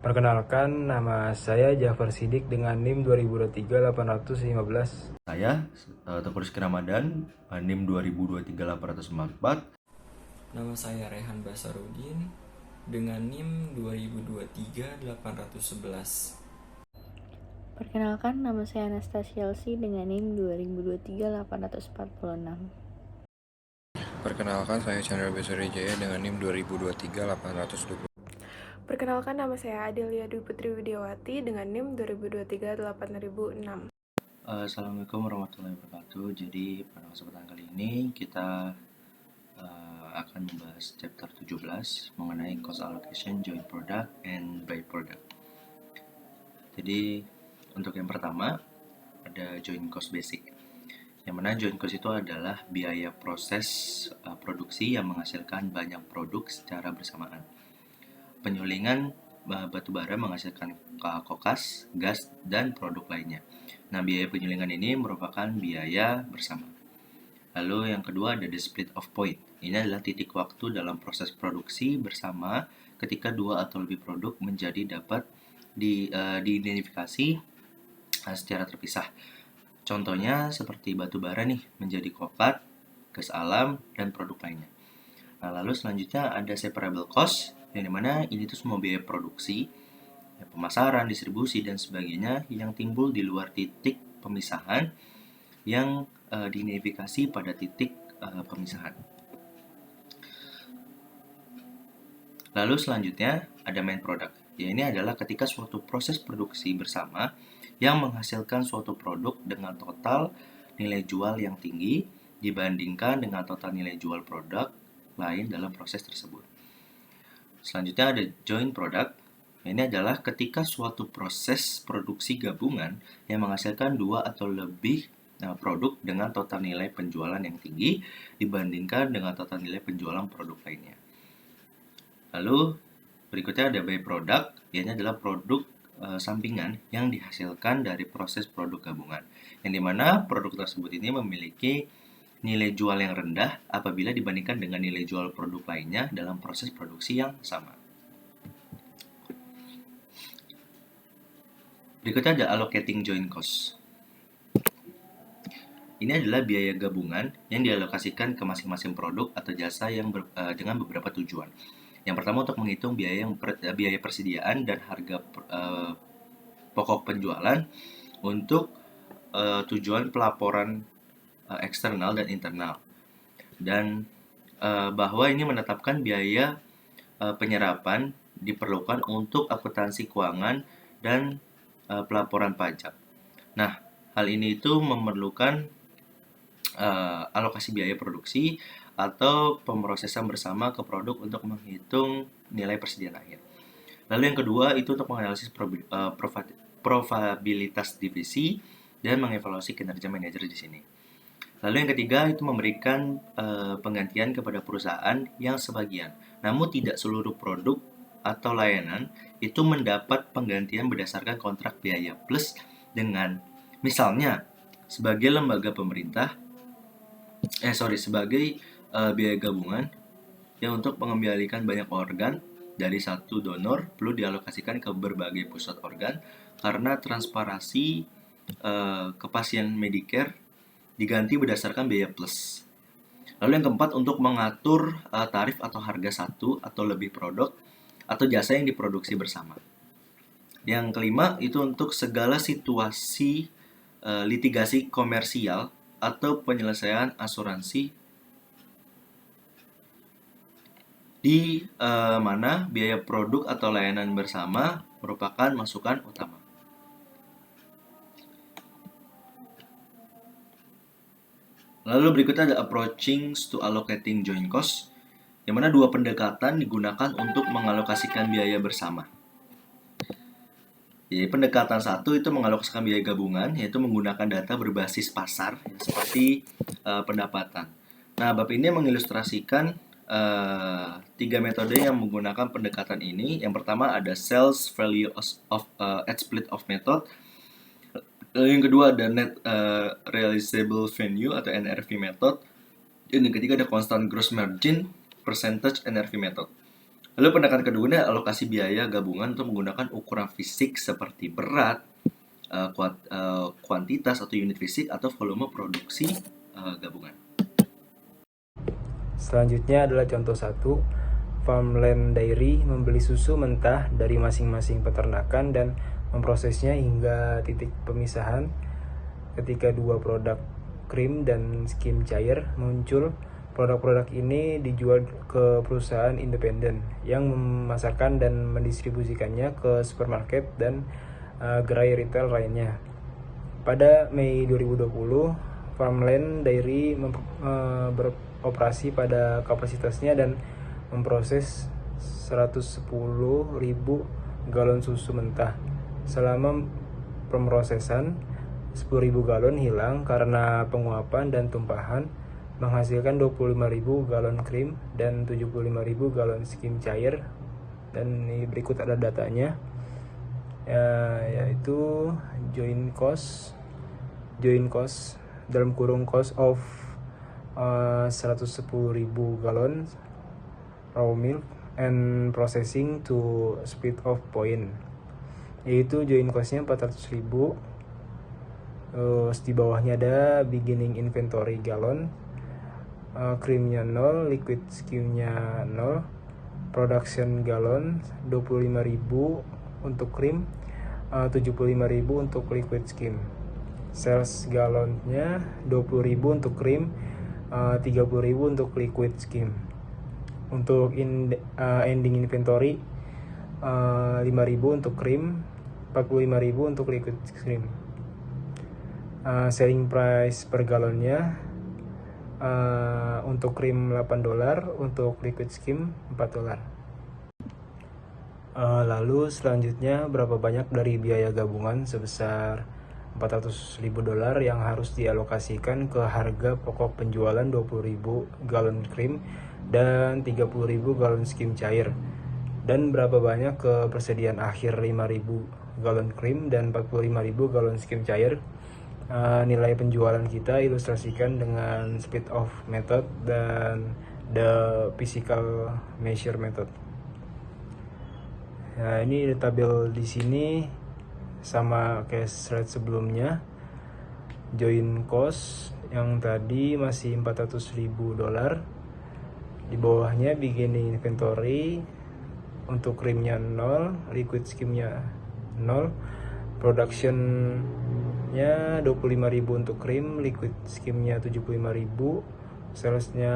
Perkenalkan, nama saya Jafar Sidik dengan NIM 2023-815. Saya Teguh Rizky Ramadan, NIM 2023-844. Nama saya Rehan Basarudin dengan NIM 2023-811. Perkenalkan, nama saya Anastasia Elsi dengan NIM 2023-846. Perkenalkan, saya Chandra Besari Jaya dengan NIM 2023-820. Perkenalkan, nama saya Adelia Dwi Putri Widiawati dengan NIM 2023-8006. Assalamualaikum warahmatullahi wabarakatuh. Jadi pada kesempatan kali ini kita akan membahas chapter 17 mengenai cost allocation, joint product, and by product. Jadi untuk yang pertama ada joint cost basic, yang mana joint cost itu adalah biaya proses produksi yang menghasilkan banyak produk secara bersamaan. Penyulingan batu bara menghasilkan kokas, gas, dan produk lainnya. Nah, biaya penyulingan ini merupakan biaya bersama. Lalu yang kedua ada the split of point. Ini adalah titik waktu dalam proses produksi bersama ketika dua atau lebih produk menjadi dapat diidentifikasi secara terpisah. Contohnya seperti batu bara nih menjadi kokat, gas alam, dan produk lainnya. Nah, lalu selanjutnya ada separable cost, yang dimana ini tuh semua biaya produksi, pemasaran, distribusi, dan sebagainya yang timbul di luar titik pemisahan yang diidentifikasi pada titik pemisahan. Lalu selanjutnya ada main product. Ya, ini adalah ketika suatu proses produksi bersama yang menghasilkan suatu produk dengan total nilai jual yang tinggi dibandingkan dengan total nilai jual produk lain dalam proses tersebut. Selanjutnya ada joint product. Ini adalah ketika suatu proses produksi gabungan yang menghasilkan dua atau lebih produk dengan total nilai penjualan yang tinggi dibandingkan dengan total nilai penjualan produk lainnya. Lalu berikutnya ada by product, yaitu adalah produk sampingan yang dihasilkan dari proses produk gabungan, yang dimana produk tersebut ini memiliki nilai jual yang rendah apabila dibandingkan dengan nilai jual produk lainnya dalam proses produksi yang sama. Berikutnya ada allocating joint cost. Ini adalah biaya gabungan yang dialokasikan ke masing-masing produk atau jasa yang dengan beberapa tujuan. Yang pertama untuk menghitung biaya persediaan dan harga pokok penjualan untuk tujuan pelaporan eksternal dan internal. Dan bahwa ini menetapkan biaya penyerapan diperlukan untuk akuntansi keuangan dan pelaporan pajak. Nah, hal ini itu memerlukan alokasi biaya produksi atau pemrosesan bersama ke produk untuk menghitung nilai persediaan akhir. Lalu yang kedua itu untuk menganalisis probabilitas divisi dan mengevaluasi kinerja manajer di sini. Lalu yang ketiga itu memberikan penggantian kepada perusahaan yang sebagian, namun tidak seluruh produk atau layanan itu mendapat penggantian berdasarkan kontrak biaya plus dengan misalnya sebagai lembaga pemerintah, sebagai biaya gabungan yang untuk mengembalikan banyak organ dari satu donor perlu dialokasikan ke berbagai pusat organ karena transparansi kepastian Medicare diganti berdasarkan biaya plus. Lalu yang keempat untuk mengatur tarif atau harga satu atau lebih produk atau jasa yang diproduksi bersama. Yang kelima itu untuk segala situasi litigasi komersial atau penyelesaian asuransi di mana biaya produk atau layanan bersama merupakan masukan utama. Lalu berikutnya ada approaching to allocating joint cost, yang mana dua pendekatan digunakan untuk mengalokasikan biaya bersama. Jadi pendekatan satu itu mengalokasikan biaya gabungan, yaitu menggunakan data berbasis pasar seperti pendapatan. Nah, bab ini mengilustrasikan tiga metode yang menggunakan pendekatan ini. Yang pertama ada sales value at split of method. Lalu yang kedua ada net realizable value atau NRV method. Dan yang ketiga ada constant gross margin percentage NRV method. Lalu pendekatan kedua ini alokasi biaya gabungan untuk menggunakan ukuran fisik seperti berat, kuantitas atau unit fisik atau volume produksi gabungan. Selanjutnya adalah contoh 1. Farmland Dairy membeli susu mentah dari masing-masing peternakan dan memprosesnya hingga titik pemisahan. Ketika dua produk krim dan skim cair muncul, produk-produk ini dijual ke perusahaan independen yang memasarkan dan mendistribusikannya ke supermarket dan gerai retail lainnya. Pada Mei 2020, Farmland Dairy beroperasi pada kapasitasnya dan memproses 110.000 galon susu mentah. Selama pemrosesan, 10.000 galon hilang karena penguapan dan tumpahan, menghasilkan 25.000 galon krim dan 75.000 galon skim cair. Dan ini berikut ada datanya, yaitu joint cost dalam kurung cost of 110.000 galon raw milk and processing to split off point, yaitu joint costnya 400.000. Di bawahnya ada beginning inventory galon, krimnya 0, liquid skimnya 0, production galon 25.000 untuk krim, 75.000 untuk liquid skim. Sales galonnya 20.000 untuk krim, 30.000 untuk liquid skim. Untuk ending inventory 5.000 untuk krim, 45.000 untuk liquid skim. Selling price per galonnya untuk krim $8, untuk liquid skim $4. Lalu selanjutnya berapa banyak dari biaya gabungan sebesar $400.000 yang harus dialokasikan ke harga pokok penjualan 20.000 galon krim dan 30.000 galon skim cair, dan berapa banyak ke persediaan akhir 5.000 galon krim dan 45.000 galon skim cair. Nilai penjualan kita ilustrasikan dengan split off method dan the physical measure method. Nah, ini tabel di sini sama kayak slide sebelumnya. Joint cost yang tadi masih $400.000. Di bawahnya beginning inventory untuk krimnya 0, liquid skimnya 0, productionnya 25.000 untuk krim, liquid skimnya 75.000, salesnya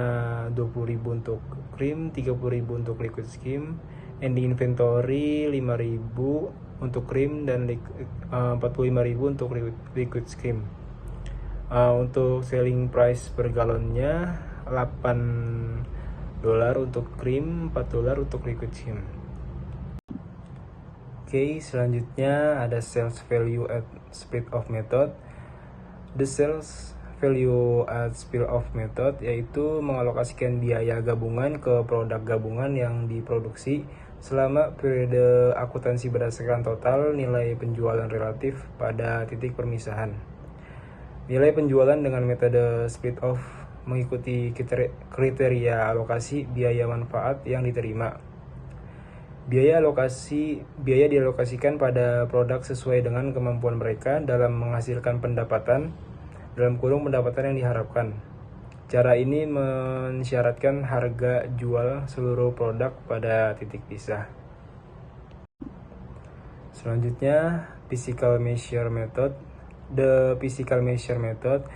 20.000 untuk krim, 30.000 untuk liquid skim, ending inventory 5.000 untuk krim dan 45.000 untuk liquid skim. Untuk selling price per galonnya $8 untuk krim, $4 untuk liquid skim. Oke, selanjutnya ada sales value at split off method. The sales value at split off method yaitu mengalokasikan biaya gabungan ke produk gabungan yang diproduksi selama periode akuntansi berdasarkan total nilai penjualan relatif pada titik permisahan. Nilai penjualan dengan metode split off mengikuti kriteria alokasi biaya manfaat yang diterima. Biaya dialokasikan pada produk sesuai dengan kemampuan mereka dalam menghasilkan pendapatan, dalam kurung pendapatan yang diharapkan. Cara ini mensyaratkan harga jual seluruh produk pada titik pisah. Selanjutnya, physical measure method. The physical measure method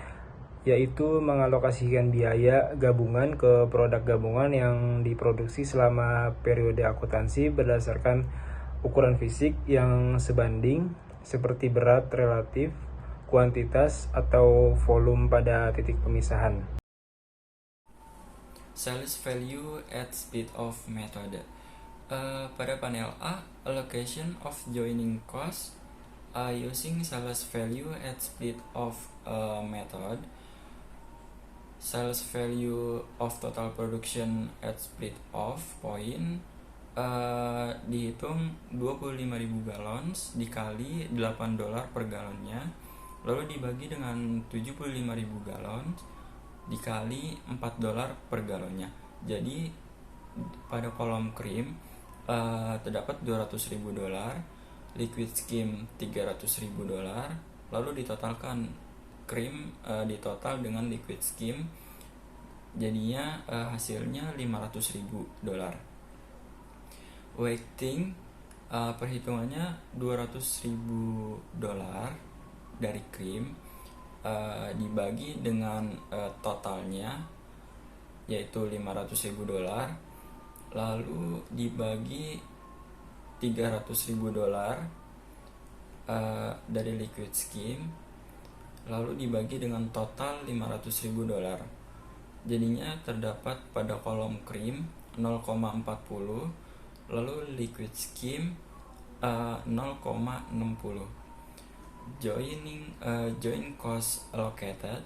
yaitu mengalokasikan biaya gabungan ke produk gabungan yang diproduksi selama periode akuntansi berdasarkan ukuran fisik yang sebanding seperti berat relatif, kuantitas, atau volume pada titik pemisahan. Sales value at split off method. Pada panel A, allocation of joining cost using sales value at split off method. Sales value of total production at split off point dihitung 25.000 galons dikali $8 per galonnya, lalu dibagi dengan 75.000 galon dikali $4 per galonnya. Jadi pada kolom krim terdapat $200.000, liquid skim $300.000, lalu ditotalkan krim ditotal dengan liquid skim, jadinya hasilnya $500.000. Weighting perhitungannya $200.000 dari krim dibagi dengan totalnya yaitu $500.000, lalu dibagi $300.000 dari liquid skim, lalu dibagi dengan total $500.000, jadinya terdapat pada kolom krim 0,40, lalu liquid skim 0,60. Join cost allocated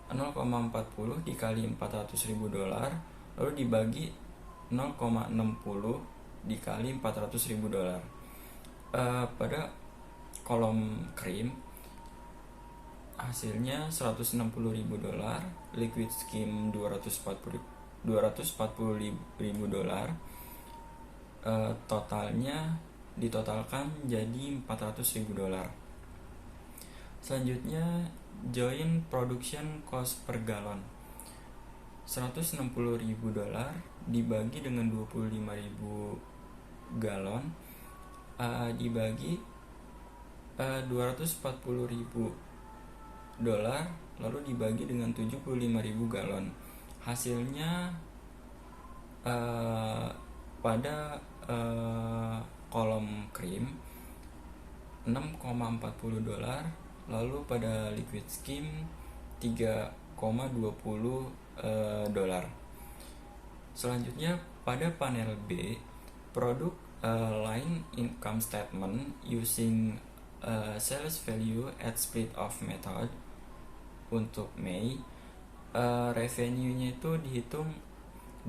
0,40 dikali $400.000, lalu dibagi 0,60 dikali $400.000. Pada kolom krim hasilnya $160.000, liquid skim $240.000, totalnya ditotalkan jadi $400.000. Selanjutnya join production cost per galon $160.000 dibagi dengan 25.000 galon dibagi $240.000, lalu dibagi dengan 75.000 galon. Hasilnya pada kolom krim $6,40, lalu pada liquid skim $3,20. Selanjutnya pada panel B, produk line income statement using sales value at split off method. Untuk Mei, revenue-nya itu dihitung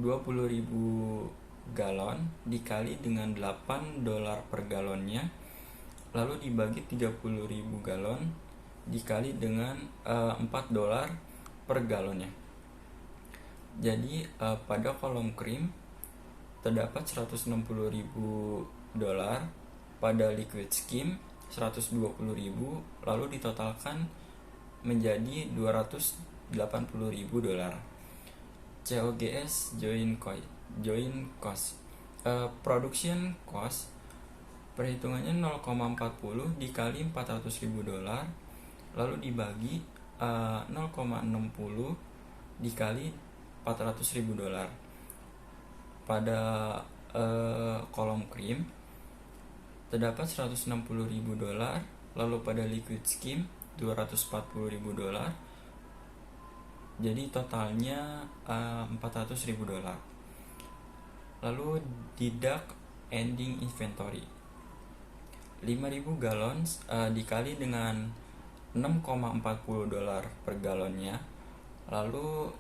20.000 galon dikali dengan $8 per galonnya, lalu dibagi 30.000 galon dikali dengan $4 per galonnya. Jadi pada kolom krim terdapat $160.000, pada liquid skim $120.000, lalu ditotalkan menjadi $280.000. COGS join cost. Production cost perhitungannya 0,40 dikali $400.000, lalu dibagi 0,60 dikali $400.000. Pada kolom krim terdapat $160.000, lalu pada liquid skim $240.000, jadi totalnya $400.000. Lalu deduct ending inventory 5.000 galon dikali dengan $6,40 per galonnya, lalu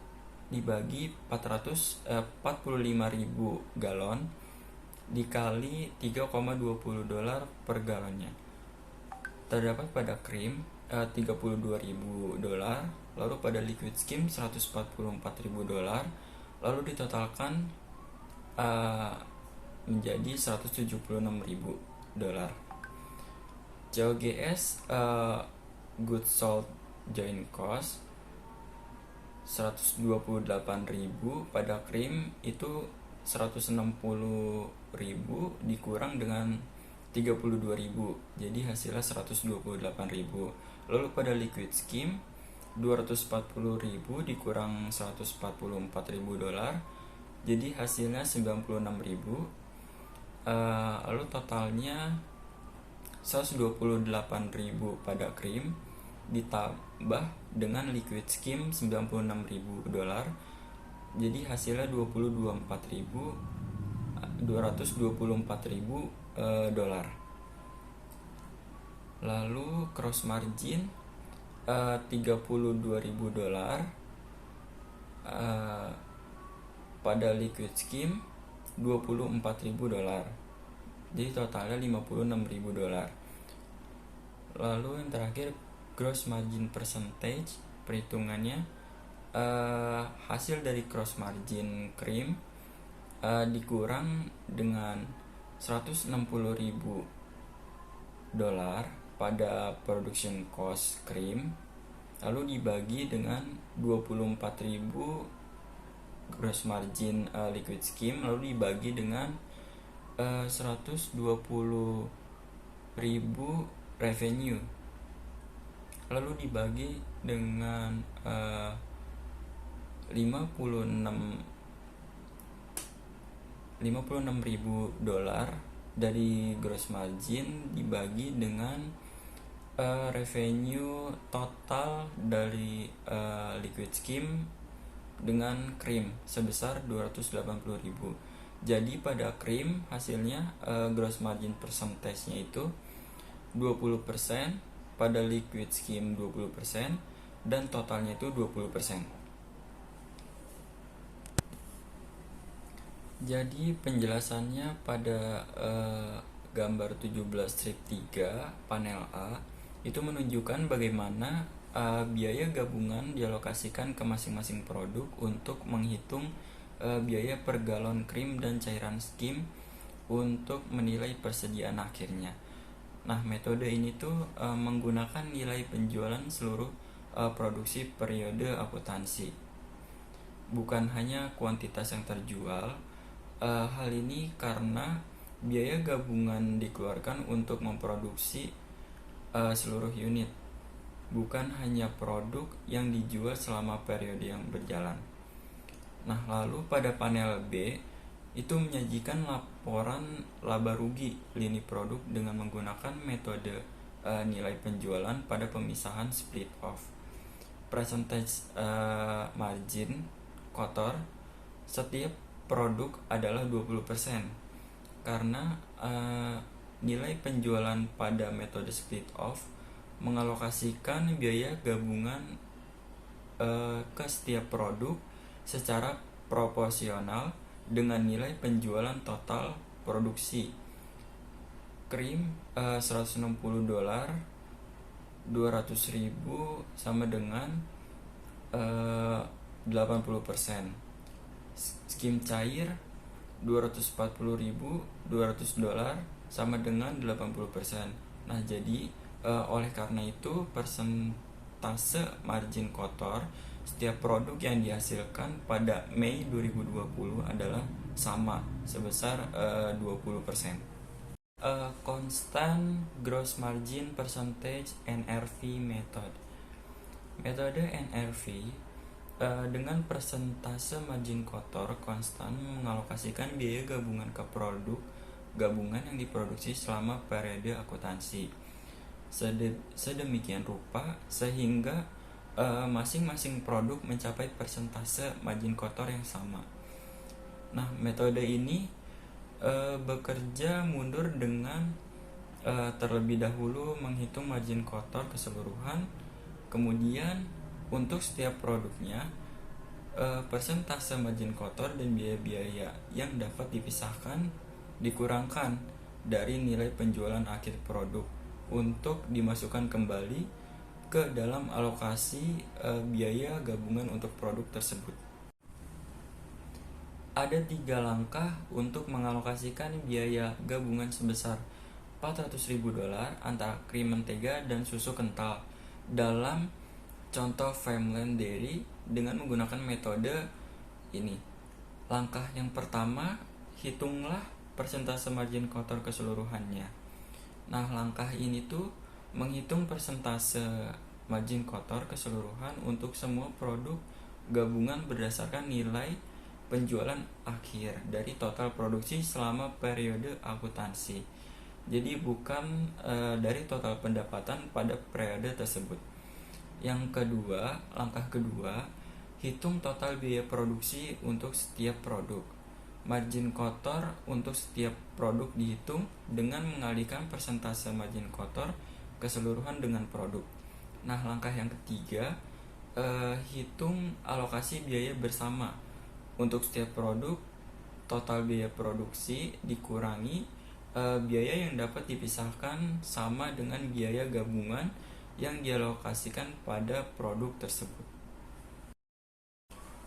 dibagi 45.000 galon dikali $3,20 per galonnya. Terdapat pada krim $32.000, lalu pada liquid skim $144.000, lalu ditotalkan menjadi $176.000. COGS goods sold joint cost $128.000, pada krim itu $160.000 dikurang dengan $32.000, jadi hasilnya $128.000. Lalu pada liquid skim $240.000 dikurang $144.000, jadi hasilnya $96.000. Lalu totalnya $128.000 pada krim ditambah dengan liquid skim $96.000, jadi hasilnya $224.000. Lalu cross margin $32.000 pada liquid skim $24.000, jadi totalnya $56.000. Lalu yang terakhir gross margin percentage, perhitungannya hasil dari cross margin krim dikurang dengan $160.000 pada production cost krim, lalu dibagi dengan 24.000 gross margin liquid skim, lalu dibagi dengan 120.000 revenue, lalu dibagi dengan 56.000 dari gross margin dibagi dengan revenue total dari liquid skim dengan krim sebesar 280.000. Jadi pada krim hasilnya gross margin percentage-nya itu 20%, pada liquid skim 20%, dan totalnya itu 20%. Jadi penjelasannya pada gambar 17 strip 3 panel A itu menunjukkan bagaimana biaya gabungan dialokasikan ke masing-masing produk untuk menghitung biaya per galon krim dan cairan skim untuk menilai persediaan akhirnya. Nah, metode ini tuh menggunakan nilai penjualan seluruh produksi periode akuntansi, bukan hanya kuantitas yang terjual. Hal ini karena biaya gabungan dikeluarkan untuk memproduksi seluruh unit, bukan hanya produk yang dijual selama periode yang berjalan. Nah, lalu pada panel B itu menyajikan laporan laba rugi lini produk dengan menggunakan metode nilai penjualan pada pemisahan split off. Percentage margin kotor setiap produk adalah 20%, karena nilai penjualan pada metode split off mengalokasikan biaya gabungan ke setiap produk secara proporsional dengan nilai penjualan total produksi. Krim $160, 200.000 sama dengan 80%. Skim cair $240.000, $200 sama dengan 80%. Nah, jadi oleh karena itu persentase margin kotor setiap produk yang dihasilkan pada Mei 2020 adalah sama, sebesar 20%. Constant gross margin percentage NRV method. Metode NRV dengan persentase margin kotor konstan mengalokasikan biaya gabungan ke produk gabungan yang diproduksi selama periode akuntansi sedemikian rupa sehingga masing-masing produk mencapai persentase margin kotor yang sama. Nah, metode ini bekerja mundur dengan terlebih dahulu menghitung margin kotor keseluruhan, kemudian untuk setiap produknya persentase margin kotor dan biaya-biaya yang dapat dipisahkan dikurangkan dari nilai penjualan akhir produk untuk dimasukkan kembali ke dalam alokasi biaya gabungan untuk produk tersebut. Ada 3 langkah untuk mengalokasikan biaya gabungan sebesar $400.000 antara krim mentega dan susu kental dalam contoh Farmland Dairy dengan menggunakan metode ini. Langkah yang pertama, hitunglah persentase margin kotor keseluruhannya. Nah, langkah ini tuh menghitung persentase margin kotor keseluruhan untuk semua produk gabungan berdasarkan nilai penjualan akhir dari total produksi selama periode akuntansi. Jadi bukan dari total pendapatan pada periode tersebut. Yang kedua, langkah kedua, hitung total biaya produksi untuk setiap produk. Margin kotor untuk setiap produk dihitung dengan mengalihkan persentase margin kotor keseluruhan dengan produk. Nah, langkah yang ketiga, hitung alokasi biaya bersama untuk setiap produk. Total biaya produksi dikurangi biaya yang dapat dipisahkan sama dengan biaya gabungan yang dialokasikan pada produk tersebut.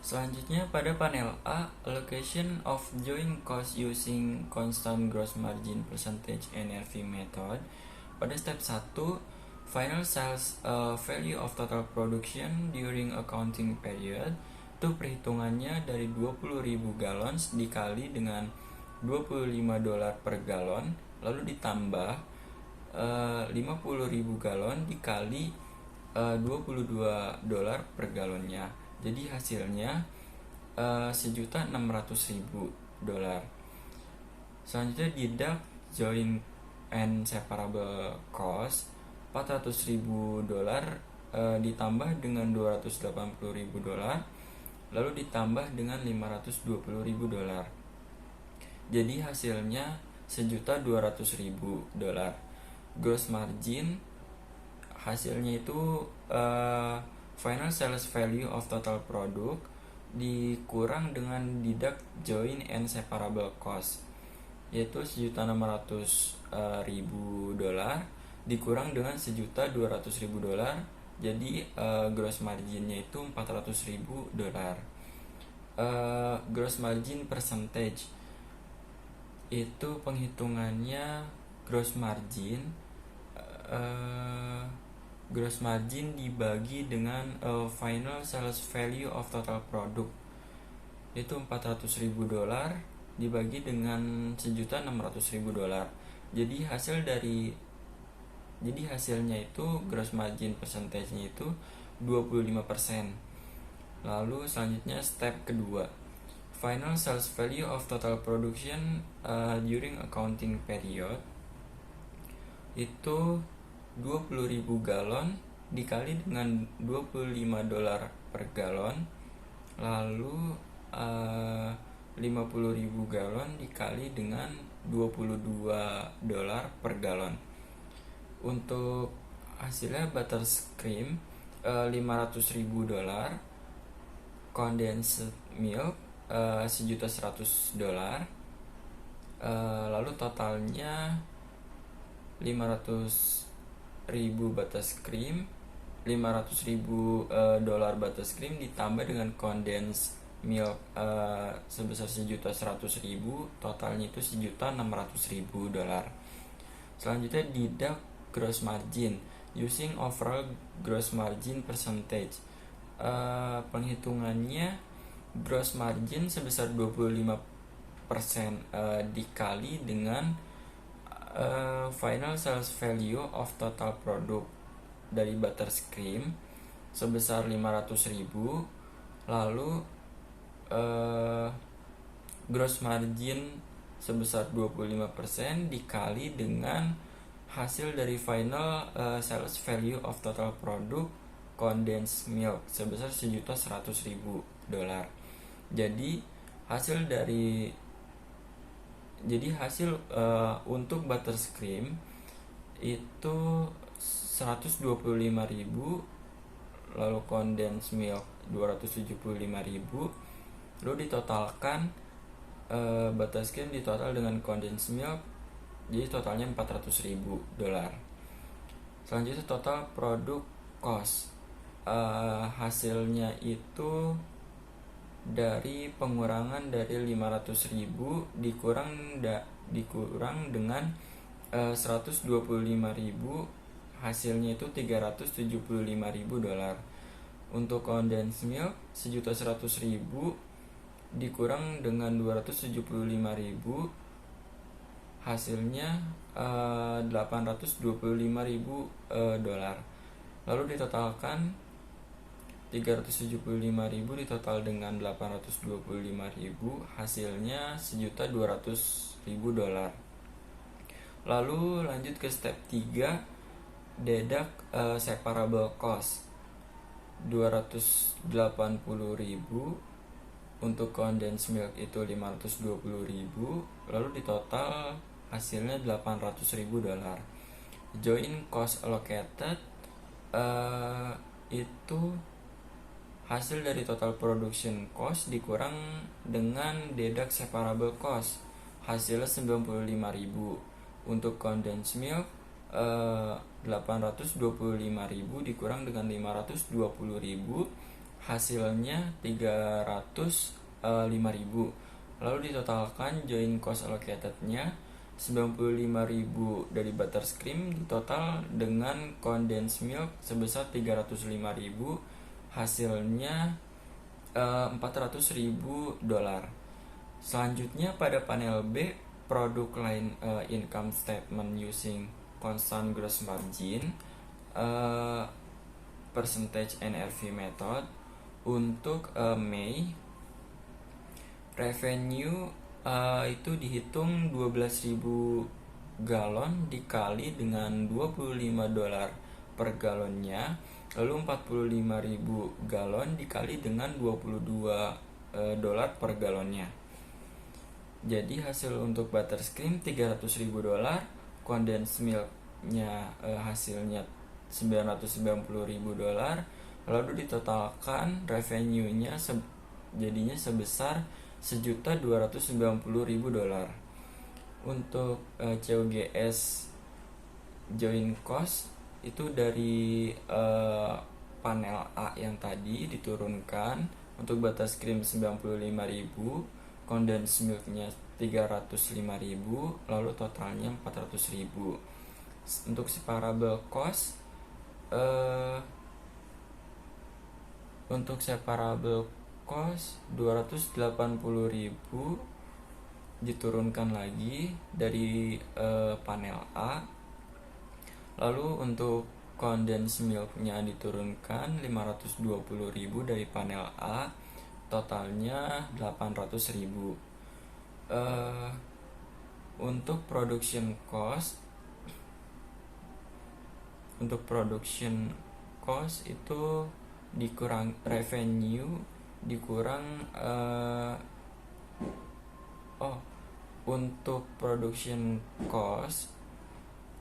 Selanjutnya pada panel A, allocation of joint cost using constant gross margin percentage NRV method. Pada step 1, final sales value of total production during accounting period. Itu perhitungannya dari 20.000 gallons dikali dengan $25 per galon, lalu ditambah 50.000 galon dikali $22 per galonnya. Jadi hasilnya $1.600.000. Selanjutnya deduct joint and separable cost $400.000 ditambah dengan $280.000 lalu ditambah dengan $520.000. Jadi hasilnya $1.200.000. Gross margin hasilnya itu final sales value of total product dikurang dengan deduct joint and separable cost, yaitu $1.600.000 dikurang dengan $1.200.000. Jadi gross marginnya itu $400.000. Gross margin percentage itu penghitungannya gross margin dibagi dengan final sales value of total product, itu $400.000 dibagi dengan $1.600.000. Jadi hasilnya itu gross margin percentage-nya itu 25%. Lalu selanjutnya step kedua, final sales value of total production during accounting period. Itu 20.000 galon dikali dengan $25 per galon, lalu 50.000 galon dikali dengan $22 per galon. Untuk hasilnya butterscream $500.000, condensed milk $1.100.000, lalu totalnya $500.000 butterscream, $500.000 butterscream ditambah dengan condensed milk sebesar $1.100.000, totalnya itu $1.600.000. Selanjutnya deduct gross margin using overall gross margin percentage. Penghitungannya gross margin sebesar 25% dikali dengan final sales value of total product dari butterscream sebesar $500.000, lalu gross margin sebesar 25% dikali dengan hasil dari final sales value of total product condensed milk sebesar $1.100.000. Jadi hasil untuk butterscream itu 125.000, lalu condensed milk 275.000, lalu ditotalkan butterscream ditotal dengan condensed milk, jadi totalnya $400.000. Selanjutnya total product cost, hasilnya itu dari pengurangan dari 500.000 dikurang dengan 125.000, hasilnya itu $375.000. Untuk condensed milk $1.100.000 dikurang dengan 275.000, hasilnya $825.000. Lalu ditotalkan 375.000 ditotal dengan 825.000, hasilnya $1.200.000. Lalu lanjut ke step 3, deduct separable cost 280.000, untuk condensed milk itu 520.000, lalu ditotal hasilnya $800.000. Joint cost allocated itu hasil dari total production cost dikurang dengan deduct separable cost, hasilnya 95.000. Untuk condensed milk 825.000 dikurang dengan 520.000, hasilnya 305.000. Lalu ditotalkan join cost allocatednya 95.000 dari butterscream ditotal dengan condensed milk sebesar 305.000, hasilnya $400.000. Selanjutnya pada panel B, produk line income statement using constant gross margin, percentage NRV method. Untuk Mei, revenue itu dihitung 12.000 galon dikali dengan $25 per galonnya, lalu 45.000 galon dikali dengan $22 per galonnya. Jadi hasil untuk butterscream $300.000, condensed milknya hasilnya $990.000, lalu ditotalkan revenue-nya jadinya sebesar $1.290.000. Untuk COGS joint cost itu dari panel A yang tadi diturunkan. Untuk butterscream 95.000, condensed milknya 305.000, lalu totalnya 400.000. Untuk separable cost, untuk separable cost 280.000 diturunkan lagi dari panel A. Lalu untuk condensed milknya diturunkan 520.000 dari panel A, totalnya 800.000. Untuk production cost itu dikurang revenue dikurang untuk production cost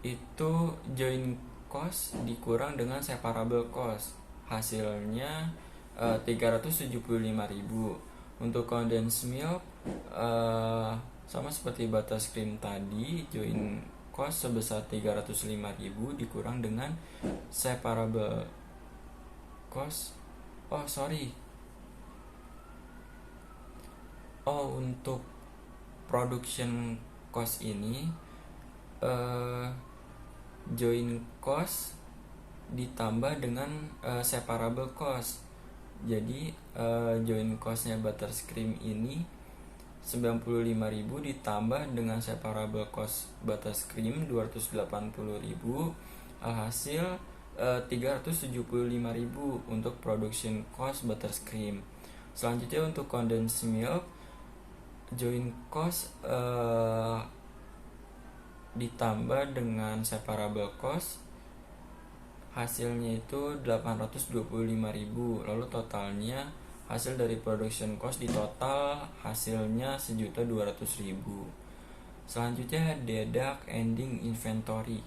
itu joint cost dikurang dengan separable cost, hasilnya 375.000. Untuk condensed milk sama seperti butterscream tadi, joint cost sebesar 305.000 dikurang dengan separable cost. Untuk production cost ini joint cost ditambah dengan separable cost. Jadi joint costnya butterscream ini 95.000 ditambah dengan separable cost butterscream 280.000, hasil 375.000 untuk production cost butterscream. Selanjutnya untuk condensed milk, joint cost ditambah dengan separable cost, hasilnya itu 825.000, lalu totalnya hasil dari production cost di total hasilnya 1.200.000. Selanjutnya deduct ending inventory.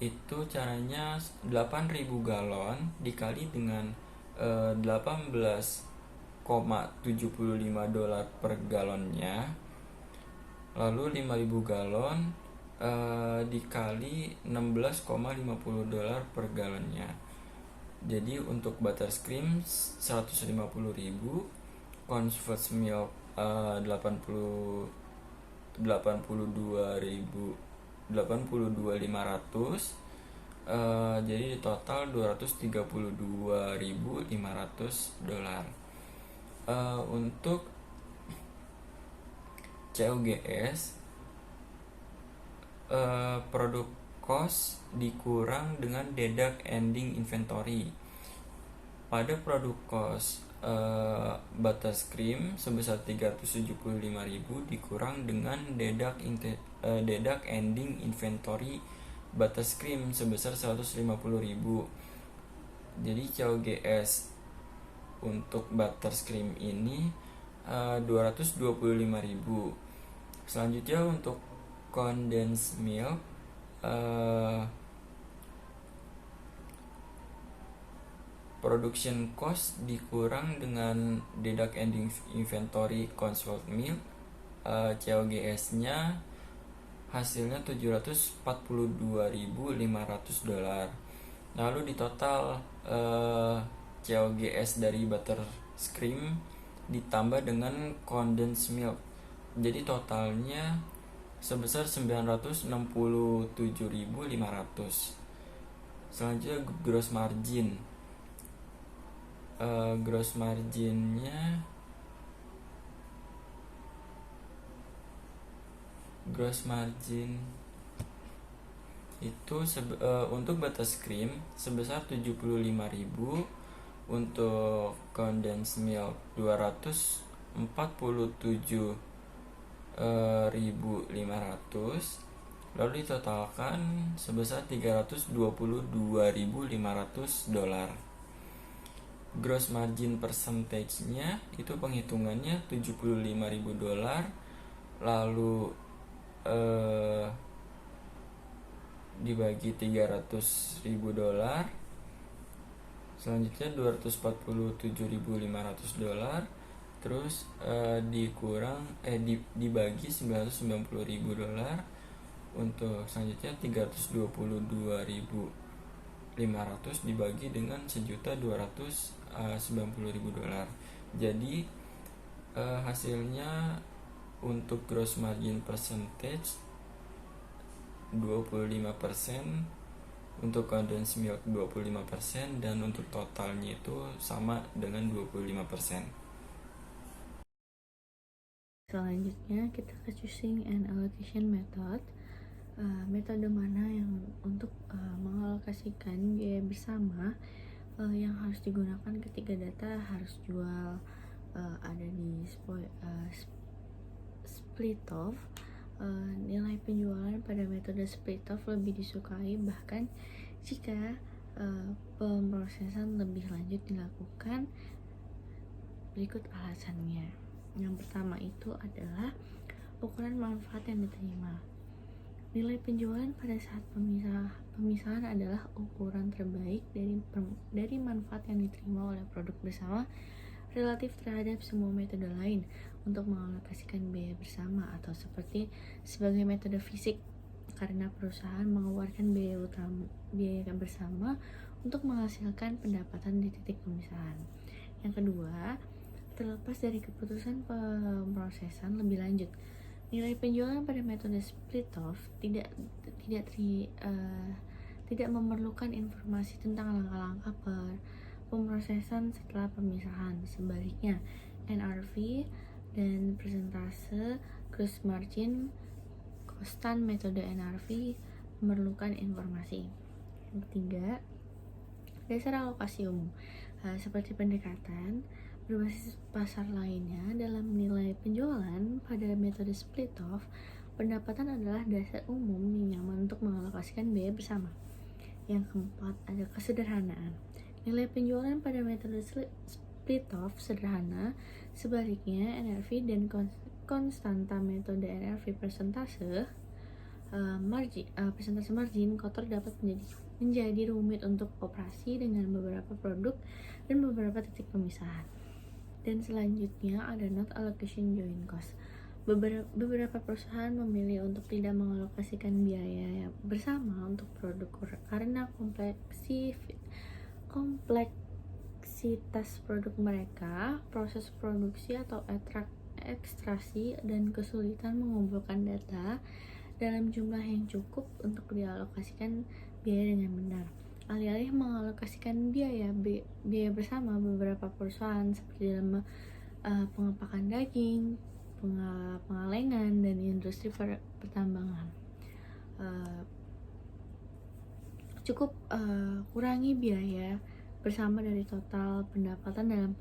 Itu caranya 8.000 galon dikali dengan $18.75 per galonnya, lalu 5.000 galon dikali $16.50 per galonnya. Jadi untuk butterscream 150.000, converse milk 82.500, jadi di total $232.500. Untuk COGS, produk cost dikurang dengan deduct ending inventory. Pada produk cost butterscream sebesar 375.000 dikurang dengan deduct ending inventory butterscream sebesar 150.000. Jadi COGS untuk butterscream ini 225.000. Selanjutnya untuk condensed milk, production cost dikurang dengan deduct ending inventory consumed milk, COGS-nya hasilnya $742.500. Lalu di total COGS dari butterscream ditambah dengan condensed milk. Jadi totalnya sebesar 967.500. Selanjutnya gross margin. Gross marginnya itu untuk butterscream sebesar 75.000, untuk condensed milk 247.500, lalu ditotalkan sebesar 322.500 dolar. Gross margin percentage-nya itu penghitungannya 75.000 dolar, lalu dibagi 300.000 dolar, selanjutnya 247.500 dolar, terus dibagi 990.000 dolar, untuk selanjutnya 322.500 dibagi dengan 1.290.000 dolar. Jadi hasilnya untuk gross margin percentage 25%, untuk condensed milk 25%, dan untuk totalnya itu sama dengan 25%. Selanjutnya kita ke choosing and allocation method. Metode mana yang untuk mengalokasikan biaya bersama yang harus digunakan ketika data harus jual ada di split off. Nilai penjualan pada metode split off lebih disukai bahkan jika pemrosesan lebih lanjut dilakukan. Berikut alasannya. Yang pertama itu adalah ukuran manfaat yang diterima. Nilai penjualan pada saat pemisahan adalah ukuran terbaik dari manfaat yang diterima oleh produk bersama relatif terhadap semua metode lain untuk mengalokasikan biaya bersama, atau sebagai metode fisik, karena perusahaan mengeluarkan biaya bersama untuk menghasilkan pendapatan di titik pemisahan. Yang kedua, terlepas dari keputusan pemrosesan lebih lanjut, nilai penjualan pada metode split off tidak memerlukan informasi tentang langkah-langkah pemrosesan setelah pemisahan. Sebaliknya, NRV dan persentase gross margin konstan metode NRV memerlukan informasi. Yang ketiga, dasar alokasi umum. Seperti pendekatan berbasis pasar lainnya, dalam nilai penjualan pada metode split off, pendapatan adalah dasar umum yang nyaman untuk mengalokasikan biaya bersama. Yang keempat, ada kesederhanaan. Nilai penjualan pada metode split off sederhana. Sebaliknya, NRV dan konstanta metode NRV persentase margin kotor dapat menjadi rumit untuk operasi dengan beberapa produk dan beberapa titik pemisahan. Dan selanjutnya ada not allocation joint cost. Beberapa perusahaan memilih untuk tidak mengalokasikan biaya bersama untuk produk karena kompleksitas produk mereka, proses produksi atau ekstraksi, dan kesulitan mengumpulkan data dalam jumlah yang cukup untuk dialokasikan biaya dengan benar. Alih-alih mengalokasikan biaya bersama, beberapa perusahaan seperti dalam pengepakan daging, pengalengan, dan industri pertambangan cukup kurangi biaya bersama dari total pendapatan dalam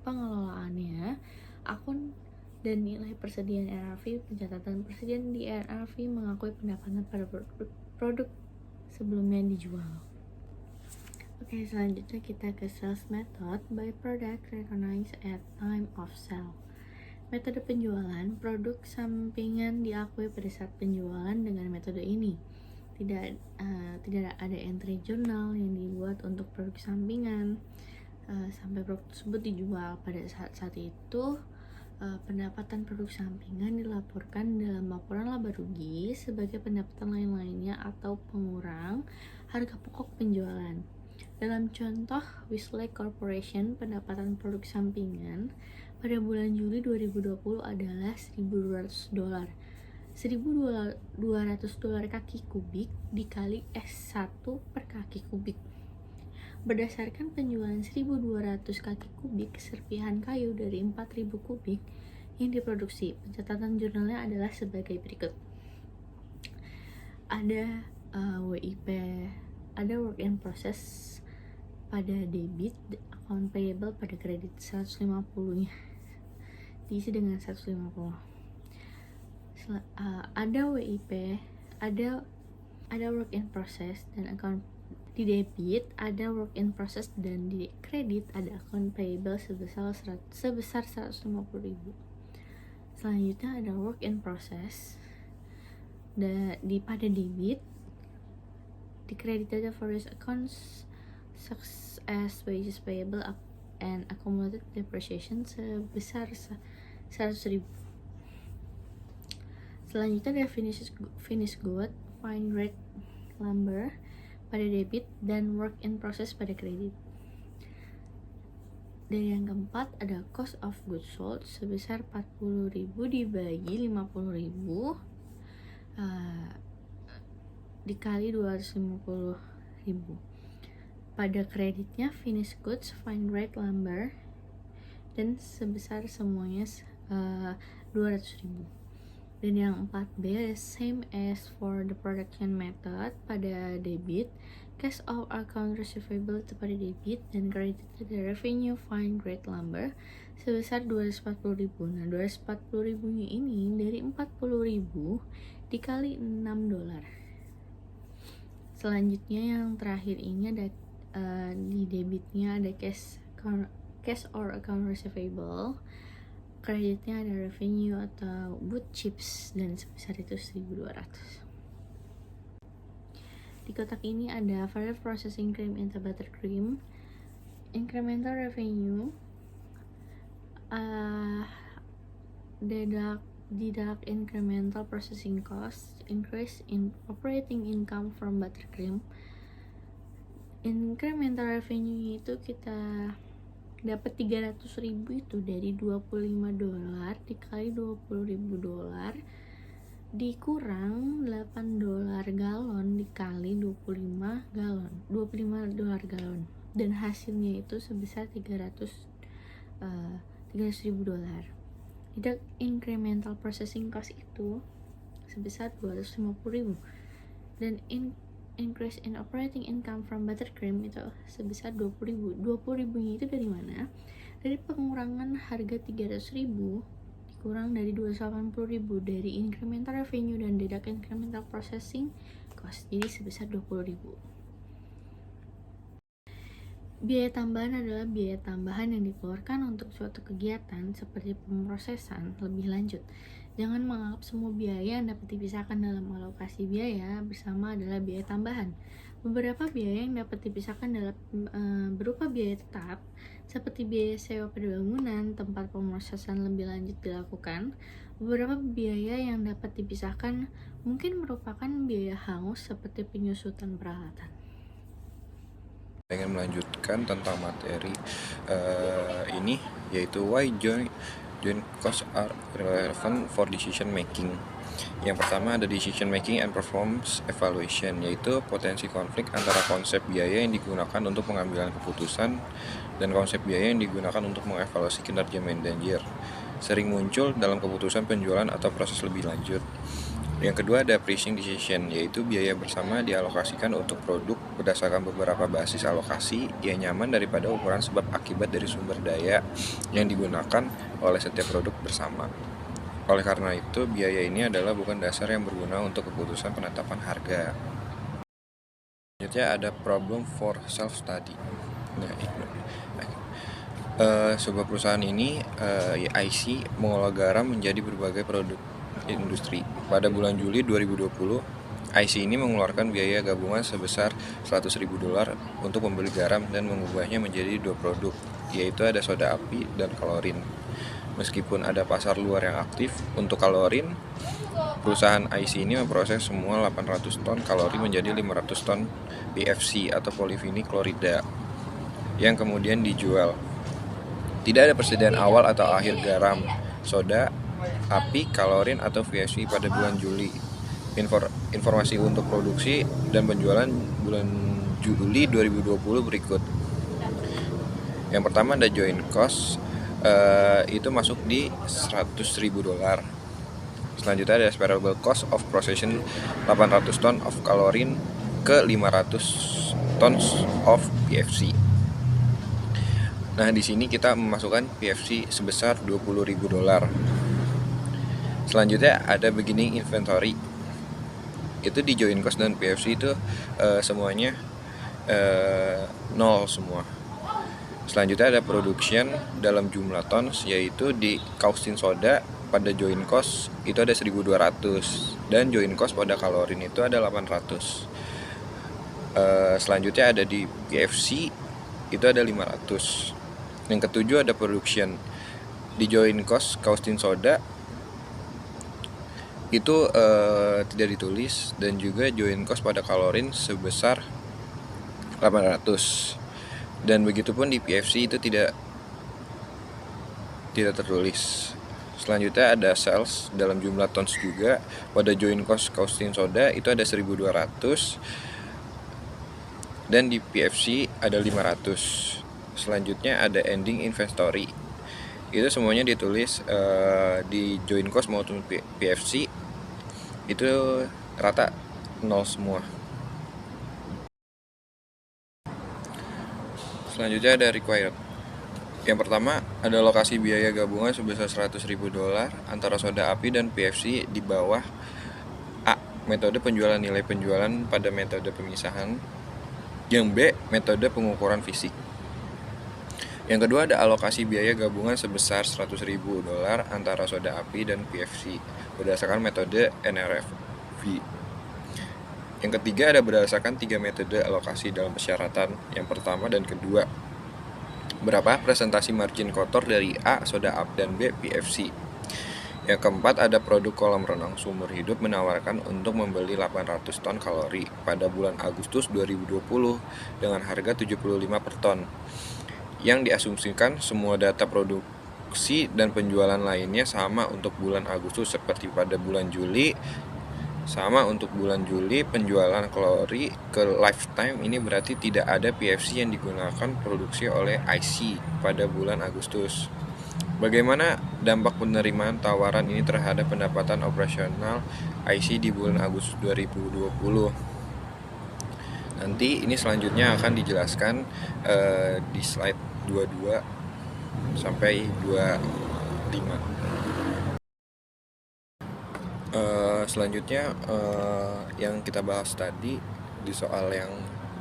pengelolaannya. Akun dan nilai persediaan NRV. Pencatatan persediaan di NRV mengakui pendapatan pada produk sebelumnya dijual. Oke, selanjutnya kita ke sales method by product recognized at time of sale. Metode penjualan produk sampingan diakui pada saat penjualan. Dengan metode ini tidak ada entry jurnal yang dibuat untuk produk sampingan sampai produk tersebut dijual. Pada saat itu pendapatan produk sampingan dilaporkan dalam laporan laba rugi sebagai pendapatan lain-lainnya atau pengurang harga pokok penjualan. Dalam contoh Westlake Corporation, pendapatan produk sampingan pada bulan Juli 2020 adalah $1.200. $1.200 kaki kubik dikali S1 per kaki kubik. Berdasarkan penjualan 1.200 kaki kubik serpihan kayu dari 4.000 kubik yang diproduksi, pencatatan jurnalnya adalah sebagai berikut. Ada WIP, ada work in process pada debit, account payable pada kredit 150-nya diisi dengan 150. Ada WIP, ada work in process dan account di debit, ada work in process dan di kredit ada account payable sebesar 150.000. Selanjutnya ada work in process pada debit, di kredit ada various accounts such as wages payable and accumulated depreciation sebesar 100.000. Selanjutnya ada finished good, fine grade lumber pada debit dan work in process pada kredit. Dan yang keempat ada cost of goods sold sebesar 40.000 dibagi 50.000 dikali 250.000. Pada kreditnya finished goods, fine grade lumber dan sebesar semuanya 200.000. Dan yang 4B same as for the production method pada debit, cash of account receivable pada debit dan kredit ada revenue fine grade lumber sebesar 240.000. Nah, 240.000 nya ini dari 40.000 dikali $6. Selanjutnya yang terakhir ini ada di debitnya ada cash or account receivable, kreditnya ada revenue atau wood chips dan sebesar itu 1.200. Di kotak ini ada further processing cream into buttercream, incremental revenue, deduct incremental processing cost, increase in operating income from buttercream. Incremental revenue itu kita dapat 300.000 itu dari $25 dikali $20.000 dikurang $8 galon dikali $25 galon dan hasilnya itu sebesar $300.000. Deduct incremental processing cost itu sebesar 250.000 dan increase in operating income from buttercream itu sebesar 20.000. 20.000 nya itu dari mana? Dari pengurangan harga 300.000 dikurang dari 280.000 dari incremental revenue dan deduct incremental processing cost, jadi sebesar 20.000. Biaya tambahan adalah biaya tambahan yang dikeluarkan untuk suatu kegiatan seperti pemrosesan lebih lanjut. Jangan menganggap semua biaya yang dapat dipisahkan dalam alokasi biaya bersama adalah biaya tambahan. Beberapa biaya yang dapat dipisahkan berupa biaya tetap, seperti biaya sewa pada bangunan, tempat pemrosesan lebih lanjut dilakukan. Beberapa biaya yang dapat dipisahkan mungkin merupakan biaya hangus seperti penyusutan peralatan. Pengen melanjutkan tentang materi ini, yaitu why joint costs are relevant for decision making. Yang pertama ada decision making and performance evaluation, yaitu potensi konflik antara konsep biaya yang digunakan untuk pengambilan keputusan dan konsep biaya yang digunakan untuk mengevaluasi kinerja manajer. Sering muncul dalam keputusan penjualan atau proses lebih lanjut. Yang kedua ada pricing decision, yaitu biaya bersama dialokasikan untuk produk berdasarkan beberapa basis alokasi yang nyaman daripada ukuran sebab akibat dari sumber daya yang digunakan oleh setiap produk bersama. Oleh karena itu, biaya ini adalah bukan dasar yang berguna untuk keputusan penetapan harga. Selanjutnya ada problem for self-study. Sebuah perusahaan ini, IC, mengolah garam menjadi berbagai produk industri. Pada bulan Juli 2020, IC ini mengeluarkan biaya gabungan sebesar $100.000 untuk membeli garam dan mengubahnya menjadi dua produk, yaitu ada soda api dan kalorin. Meskipun ada pasar luar yang aktif untuk kalorin, Perusahaan IC ini memproses semua 800 ton kalori menjadi 500 ton PFC atau polyvinyl klorida yang kemudian dijual. Tidak ada persediaan awal atau akhir garam, soda, api, kalorin, atau VSV pada bulan Juli. Informasi untuk produksi dan penjualan bulan Juli 2020 berikut. Yang pertama ada joint cost, itu masuk di $100.000. Selanjutnya ada variable cost of processing 800 ton of kalorin ke 500 tons of PFC. Nah, di sini kita memasukkan PFC sebesar $20.000. Selanjutnya ada beginning inventory. Itu di joint cost dan PFC itu semuanya nol semua. Selanjutnya ada production dalam jumlah tons, yaitu di caustic soda pada joint cost itu ada 1.200 dan joint cost pada kalorin itu ada 800. Selanjutnya ada di PFC itu ada 500. Yang ketujuh ada production di joint cost caustic soda itu tidak ditulis, dan juga joint cost pada kalorin sebesar 800. Dan begitupun di PFC itu tidak tertulis. Selanjutnya ada sales dalam jumlah tons juga. Pada joint cost caustic soda itu ada 1.200 dan di PFC ada 500. Selanjutnya ada ending inventory. Itu semuanya ditulis di joint cost maupun PFC itu rata nol semua. Selanjutnya ada required. Yang pertama ada alokasi biaya gabungan sebesar $100.000 antara soda api dan PFC di bawah A. Metode penjualan nilai penjualan pada metode pemisahan. Yang B. Metode pengukuran fisik. Yang kedua ada alokasi biaya gabungan sebesar $100.000 antara soda api dan PFC berdasarkan metode NRFV. Yang ketiga ada berdasarkan 3 metode alokasi dalam persyaratan yang pertama dan kedua. Berapa presentasi margin kotor dari A. soda api dan B. PFC. Yang keempat ada produk kolam renang sumber hidup menawarkan untuk membeli 800 ton kalori pada bulan Agustus 2020 dengan harga 75 per ton. Yang diasumsikan semua data produksi dan penjualan lainnya sama untuk bulan Agustus seperti pada bulan Juli. Sama untuk bulan Juli penjualan kalori ke lifetime ini berarti tidak ada PFC yang digunakan produksi oleh IC pada bulan Agustus. Bagaimana dampak penerimaan tawaran ini terhadap pendapatan operasional IC di bulan Agustus 2020? Nanti ini selanjutnya akan dijelaskan di slide 22 sampai 25. Selanjutnya yang kita bahas tadi di soal yang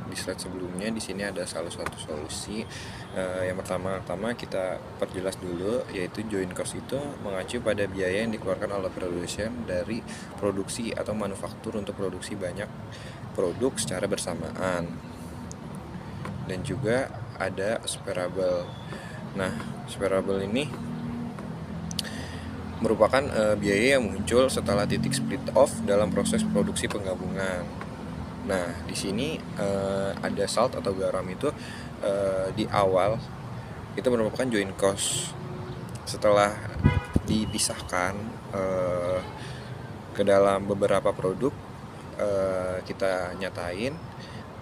di slide sebelumnya, di sini ada salah satu solusi. Yang pertama kita perjelas dulu, yaitu joint cost itu mengacu pada biaya yang dikeluarkan oleh produsen dari produksi atau manufaktur untuk produksi banyak produk secara bersamaan. Dan juga ada separable. Nah, separable ini merupakan biaya yang muncul setelah titik split off dalam proses produksi penggabungan. Nah, di sini ada salt atau garam itu di awal itu merupakan joint cost. Setelah dipisahkan ke dalam beberapa produk, kita nyatain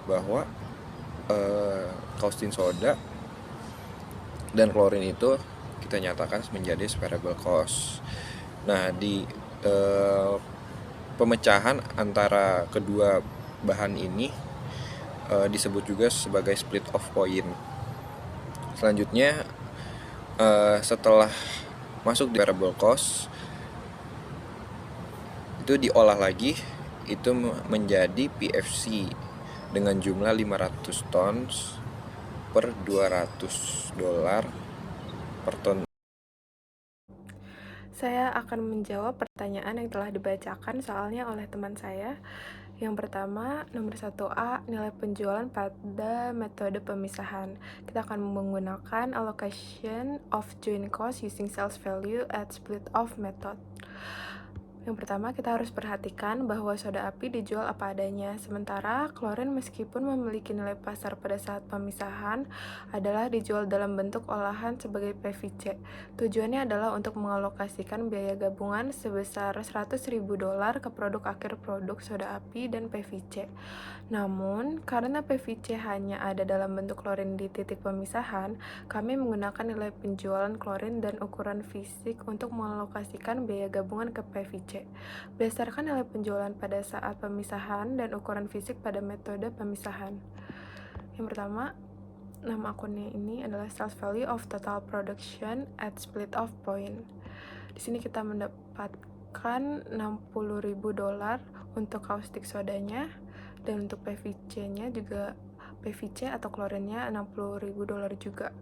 bahwa caustic soda dan klorin itu kita nyatakan menjadi variable cost. Nah, di pemecahan antara kedua bahan ini disebut juga sebagai split off point. Selanjutnya setelah masuk di variable cost itu diolah lagi, itu menjadi PFC dengan jumlah 500 tons per $200 per ton. Saya akan menjawab pertanyaan yang telah dibacakan soalnya oleh teman saya. Yang pertama, nomor 1A, nilai penjualan pada metode pemisahan. Kita akan menggunakan allocation of joint cost using sales value at split off method. Yang pertama, kita harus perhatikan bahwa soda api dijual apa adanya, sementara klorin meskipun memiliki nilai pasar pada saat pemisahan adalah dijual dalam bentuk olahan sebagai PVC. Tujuannya adalah untuk mengalokasikan biaya gabungan sebesar $100.000 ke produk akhir produk soda api dan PVC. Namun, karena PVC hanya ada dalam bentuk klorin di titik pemisahan, kami menggunakan nilai penjualan klorin dan ukuran fisik untuk mengalokasikan biaya gabungan ke PVC. Berdasarkan nilai penjualan pada saat pemisahan dan ukuran fisik pada metode pemisahan. Yang pertama, nama akunnya ini adalah sales value of total production at split off point. Di sini kita mendapatkan $60.000 untuk caustic sodanya, dan untuk PVC-nya juga PVC atau klorinnya $60.000 juga.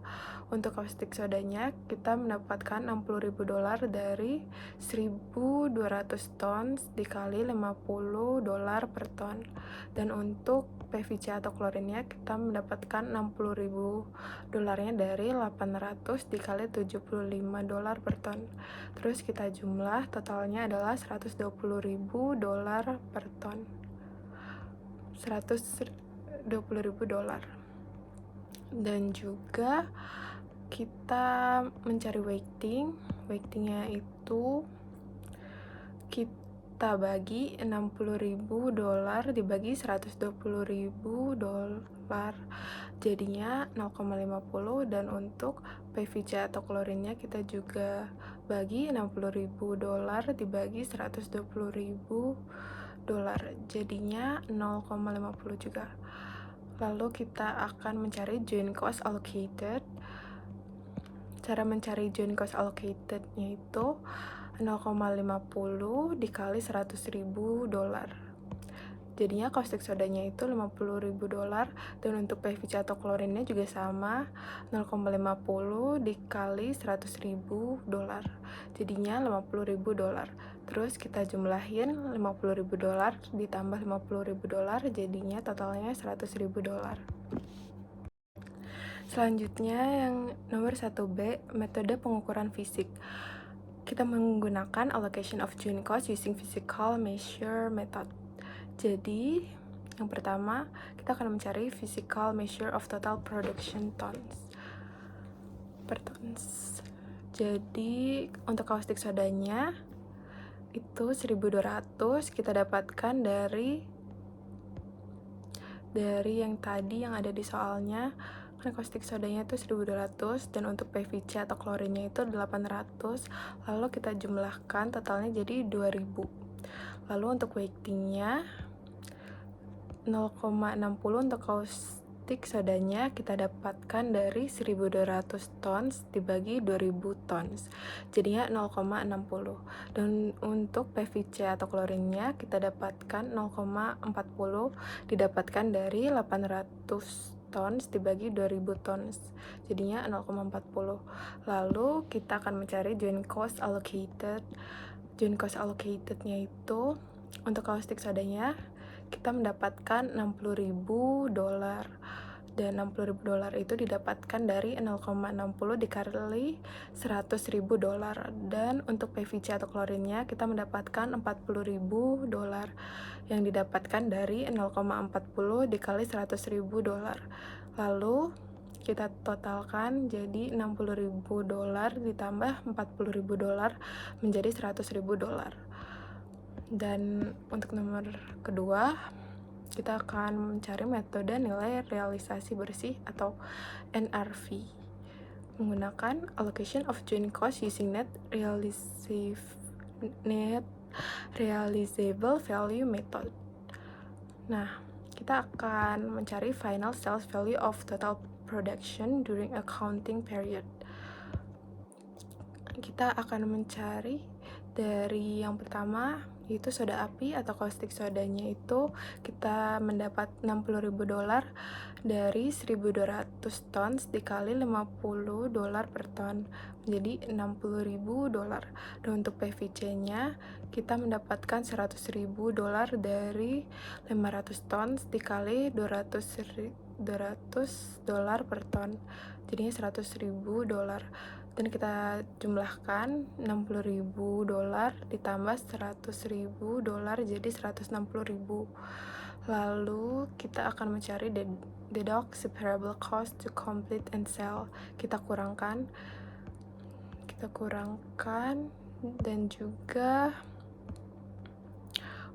Untuk caustic sodanya kita mendapatkan $60.000 dari 1.200 tons dikali $50 per ton. Dan untuk PVC atau klorinnya kita mendapatkan $60.000-nya dari 800 dikali $75 per ton. Terus kita jumlah totalnya adalah $120.000 per ton. $120.000. Dan juga kita mencari weightingnya itu kita bagi $60.000 dibagi $120.000 jadinya 0,50, dan untuk PVC atau klorinnya kita juga bagi $60.000 dibagi $120.000 jadinya 0,50 juga. Lalu kita akan mencari joint cost allocated. Cara mencari joint cost allocatednya itu 0,50 dikali $100.000. Jadinya caustic sodanya itu $50.000, dan untuk PVC atau klorinnya juga sama, 0,50 dikali $100.000 jadinya $50.000. Terus kita jumlahin $50.000 ditambah $50.000 jadinya totalnya $100.000. Selanjutnya yang nomor 1B, metode pengukuran fisik. Kita menggunakan allocation of joint cost using physical measure method. Jadi, yang pertama, kita akan mencari physical measure of total production tons per tons. Jadi, untuk caustic sodanya itu 1.200 kita dapatkan dari yang tadi yang ada di soalnya. Kan caustic sodanya itu 1.200, dan untuk PVC atau klorinnya itu 800. Lalu kita jumlahkan totalnya jadi 2.000. Lalu untuk weightingnya 0,60 untuk caustic sodanya kita dapatkan dari 1.200 tons dibagi 2.000 tons jadinya 0,60. Dan untuk PVC atau klorinnya kita dapatkan 0,40 didapatkan dari 800 tons dibagi 2.000 tons jadinya 0,40. Lalu kita akan mencari joint cost allocated. Joint cost allocatednya itu untuk caustic sodanya kita mendapatkan $60.000, dan $60.000 itu didapatkan dari 0,60 dikali $100.000. Dan untuk PVC atau klorinnya kita mendapatkan $40.000 yang didapatkan dari 0,40 dikali $100.000. Lalu kita totalkan jadi $60.000 ditambah $40.000 menjadi $100.000. Dan untuk nomor kedua, kita akan mencari metode nilai realisasi bersih atau NRV menggunakan allocation of joint cost using net realizable value method. Nah, kita akan mencari final sales value of total production during accounting period. Kita akan mencari dari yang pertama, yaitu soda api atau caustic sodanya itu kita mendapat $60.000 dari 1.200 tons dikali $50 per ton menjadi $60.000. Dan untuk PVC-nya kita mendapatkan $100.000 dari 500 tons dikali $200 per ton jadinya $100.000. dan kita jumlahkan $60.000 ditambah $100.000 jadi $160.000. Lalu kita akan mencari deduct separable cost to complete and sell. Kita kurangkan dan juga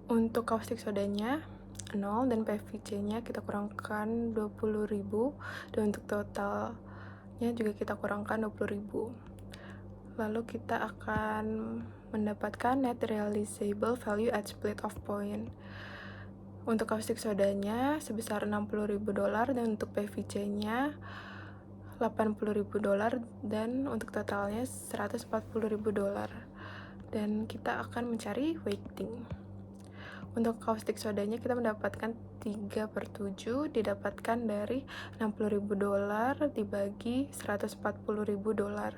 untuk caustic sodanya 0 dan PVC-nya kita kurangkan 20.000 dan untuk totalnya juga kita kurangkan 20.000. Lalu kita akan mendapatkan net realizable value at split off point. Untuk caustic sodanya sebesar $60.000 dan untuk PVC-nya $80.000 dan untuk totalnya $140.000. Dan kita akan mencari weighting. Untuk caustic sodanya kita mendapatkan 3/7 didapatkan dari $60.000 dibagi $140.000.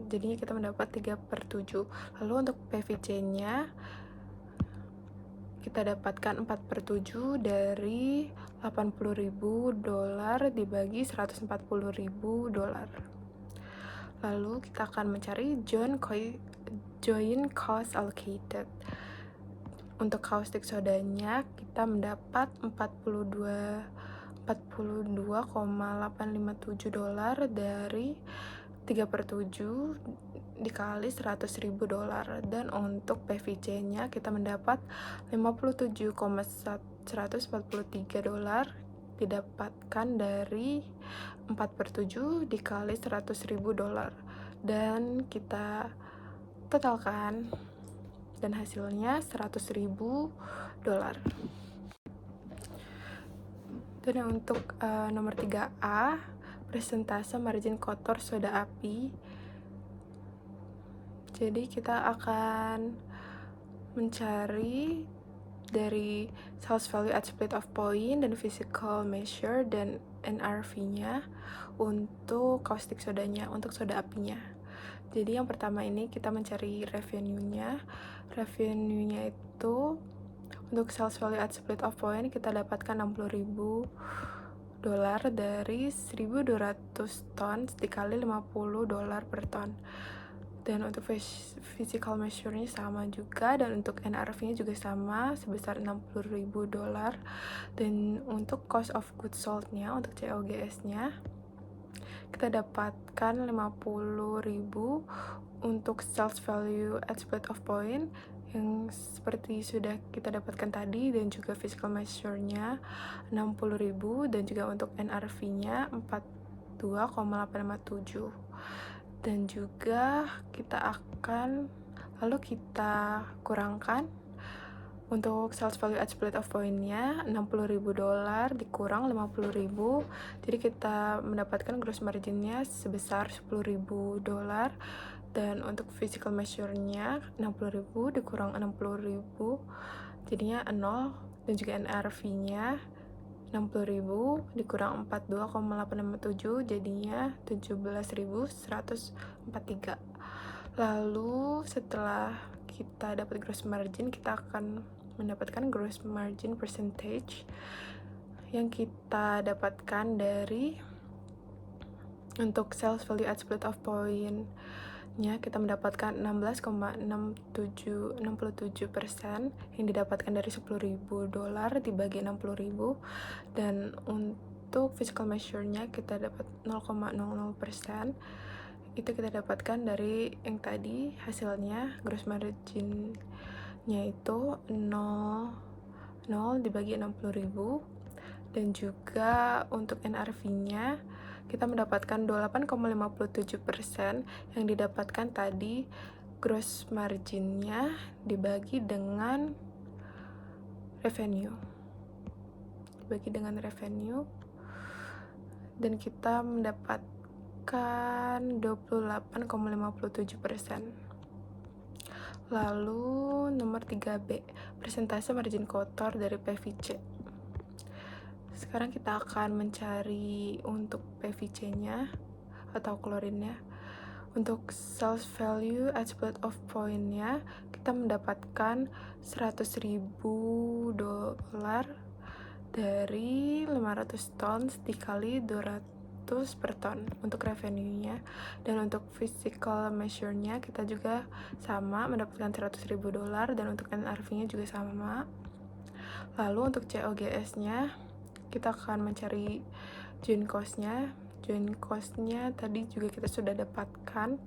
Jadinya kita mendapat 3/7. Lalu untuk PVC-nya kita dapatkan 4/7 dari $80.000 dibagi $140.000. Lalu kita akan mencari joint cost allocated. Untuk caustic sodanya kita mendapat $42,857 dari 3/7 dikali $100.000 dan untuk PVC-nya kita mendapat $57,143 didapatkan dari 4/7 dikali $100.000 dan kita totalkan dan hasilnya $100.000. Dan untuk nomor 3A, persentase margin kotor soda api. Jadi kita akan mencari dari sales value at split off point dan physical measure dan NRV-nya untuk caustic sodanya, untuk soda apinya. Jadi yang pertama ini kita mencari revenue-nya. Revenue-nya itu untuk sales value at split off point kita dapatkan $60.000 dari 1.200 ton dikali $50 per ton. Dan untuk physical measure-nya sama juga, dan untuk NRV-nya juga sama sebesar $60.000. Dan untuk cost of goods sold-nya, untuk COGS-nya kita dapatkan $50.000 untuk sales value at split off point yang seperti sudah kita dapatkan tadi, dan juga physical measure-nya $60.000 dan juga untuk NRV-nya 42,857. Dan juga kita kurangkan untuk sales value at split off point-nya $60.000 dikurang $50.000, jadi kita mendapatkan gross margin-nya sebesar $10.000. Dan untuk physical measure-nya 60.000 dikurang 60.000 jadinya 0, dan juga NRV-nya 60.000 dikurang 42,857 jadinya 17.143. Lalu setelah kita dapat gross margin, kita akan mendapatkan gross margin percentage yang kita dapatkan dari untuk sales value at split off point nya kita mendapatkan 16,67% yang didapatkan dari $10.000 dibagi 60.000, dan untuk physical measure-nya kita dapat 0,00%. Itu kita dapatkan dari yang tadi hasilnya gross margin-nya itu 0 dibagi 60.000, dan juga untuk NRV-nya kita mendapatkan 8,57% yang didapatkan tadi gross margin-nya dibagi dengan revenue. Dan kita mendapatkan 28,57%. Lalu nomor 3B, persentase margin kotor dari PVC. Sekarang kita akan mencari untuk PVC-nya atau klorinnya. Untuk sales value at split off point-nya kita mendapatkan $100.000 dari 500 ton dikali 200 per ton untuk revenue-nya. Dan untuk physical measure-nya kita juga sama, mendapatkan $100.000, dan untuk NRV-nya juga sama. Lalu untuk COGS-nya kita akan mencari joint cost-nya. Joint cost-nya tadi juga kita sudah dapatkan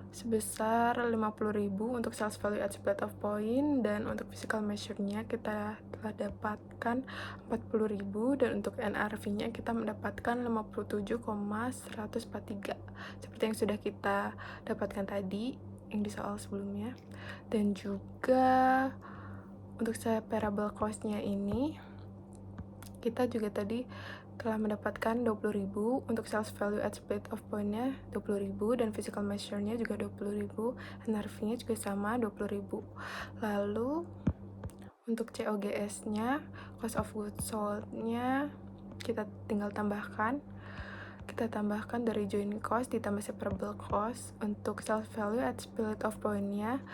sebesar 50.000 untuk sales value at split of point, dan untuk physical measure-nya kita telah dapatkan 40.000, dan untuk NRV-nya kita mendapatkan 57,143 seperti yang sudah kita dapatkan tadi yang di soal sebelumnya. Dan juga untuk separable cost-nya ini kita juga tadi telah mendapatkan 20.000 untuk sales value at split of point-nya 20.000, dan physical measure-nya juga 20.000, NRV-nya juga sama 20.000. Lalu untuk COGS-nya, cost of goods sold-nya kita tinggal tambahkan. Kita tambahkan dari joint cost ditambah separable cost. Untuk sales value at split of point-nya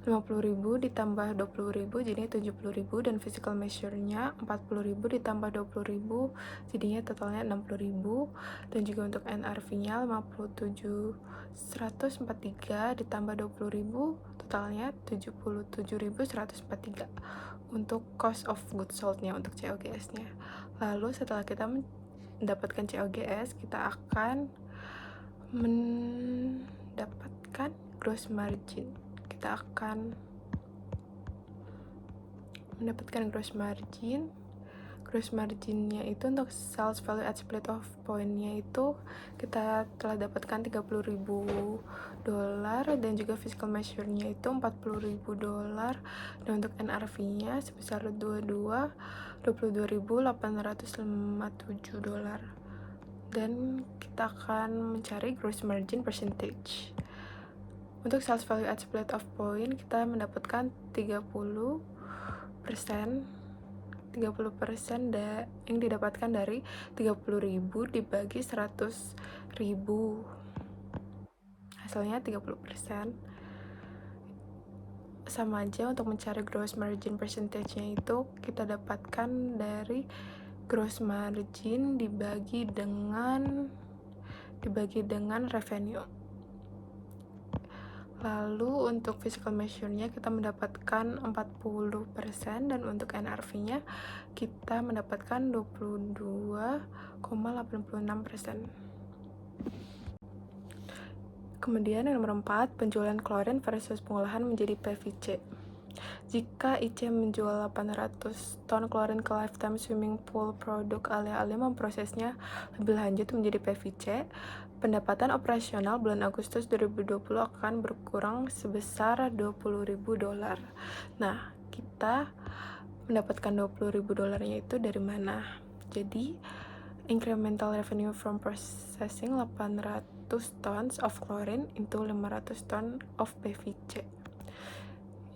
50.000 ditambah 20.000 jadinya 70.000, dan physical measure-nya 40.000 ditambah 20.000 jadinya totalnya 60.000, dan juga untuk NRV-nya 57.143 ditambah 20.000 totalnya 77.143 untuk cost of goods sold-nya untuk COGS-nya. Lalu setelah kita mendapatkan COGS, kita akan mendapatkan gross margin. Kita akan mendapatkan gross margin. Gross margin-nya itu untuk sales value at split of point-nya itu kita telah dapatkan $30.000, dan juga physical measure-nya itu $40.000, dan untuk NRV-nya sebesar $22.857, dan kita akan mencari gross margin percentage. Untuk sales value at split of point kita mendapatkan 30% yang didapatkan dari 30.000 dibagi 100.000, hasilnya 30%. Sama aja, untuk mencari gross margin percentage-nya itu kita dapatkan dari gross margin dibagi dengan revenue. Lalu untuk physical measure-nya kita mendapatkan 40%, dan untuk NRV-nya kita mendapatkan 22,86%. Kemudian yang nomor 4, penjualan klorin versus pengolahan menjadi PVC. Jika IC menjual 800 ton klorin ke Lifetime Swimming Pool produk alih-alih memprosesnya lebih lanjut menjadi PVC, pendapatan operasional bulan Agustus 2020 akan berkurang sebesar $20.000. Nah, kita mendapatkan $20.000-nya itu dari mana? Jadi, incremental revenue from processing 800 tons of chlorine into 500 ton of PVC.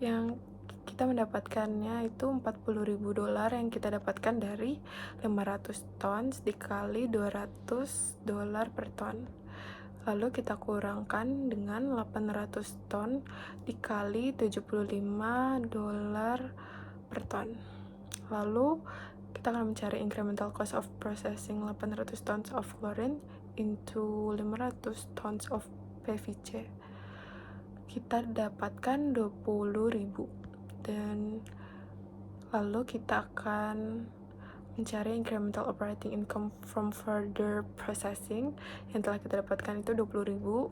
Yang kita mendapatkannya itu $40.000 yang kita dapatkan dari 500 tons dikali $200 per ton. Lalu kita kurangkan dengan 800 ton dikali $75 per ton. Lalu kita akan mencari incremental cost of processing 800 tons of chlorine into 500 tons of PVC. Kita dapatkan 20.000, dan lalu kita akan mencari incremental operating income from further processing yang telah kita dapatkan itu 20.000,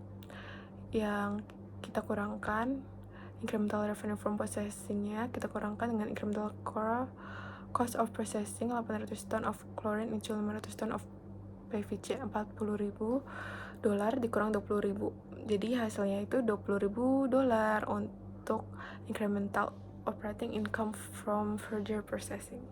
yang kita kurangkan incremental revenue from processing-nya kita kurangkan dengan incremental cost of processing 800 ton of chlorine into 500 ton of PVC, $40.000 dikurang 20.000. Jadi hasilnya itu $20.000 untuk incremental operating income from further processing.